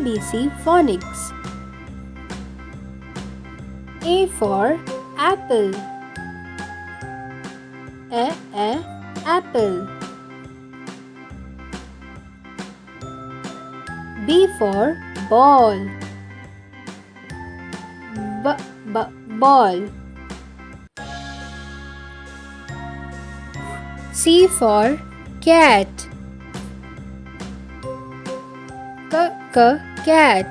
ABC Phonics. A for apple. Apple. B for ball. Ball. C for cat. Cat.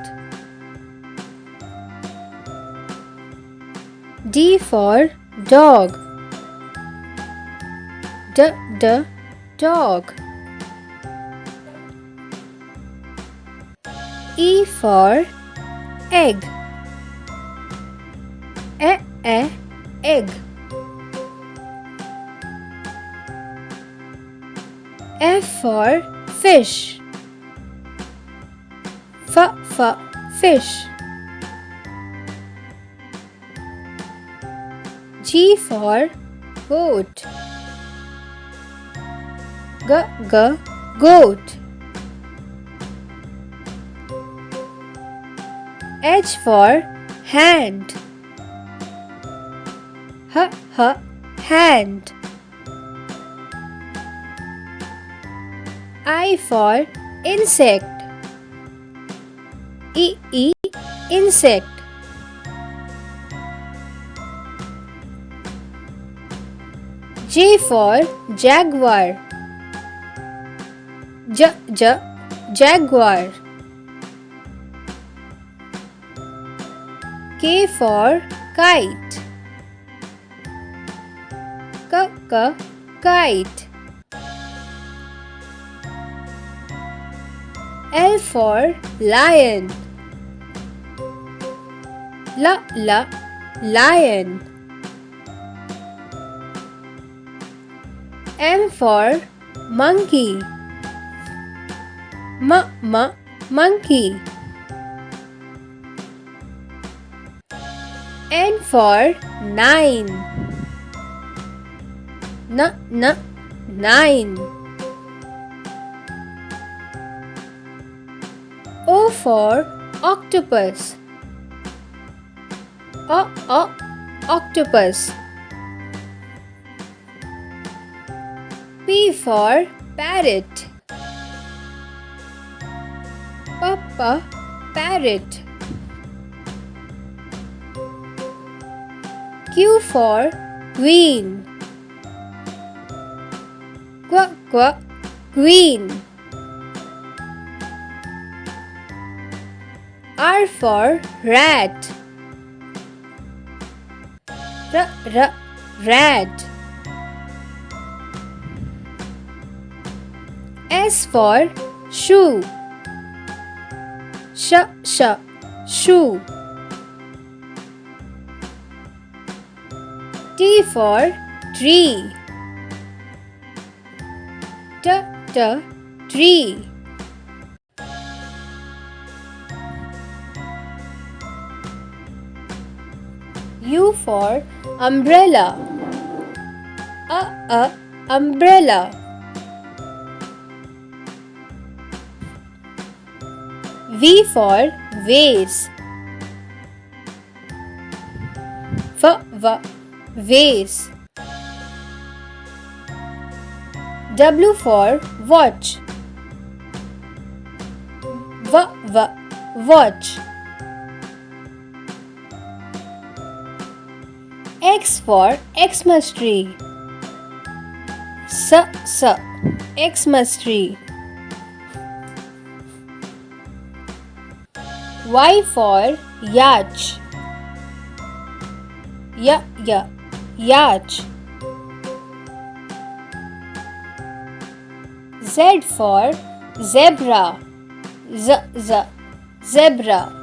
D for dog. Dog. E for egg. Egg. F for fish. Fish. G for goat. Goat. H for hand. Hand. I for insect. Insect. J for jaguar. Jaguar. K for kite. Kite. L for lion. Lion. M for monkey. Monkey. N for nine. Nine. O for octopus. Octopus. P for parrot. Parrot. Q for queen. Queen. R for rat. Rat. S for shoe. Shoe. T for tree. Tree. U for umbrella. Umbrella. V for vase. Vase. W for watch. Watch. X for Xmas tree. Xmas tree. Y for yacht. Yacht. Z for zebra. Zebra.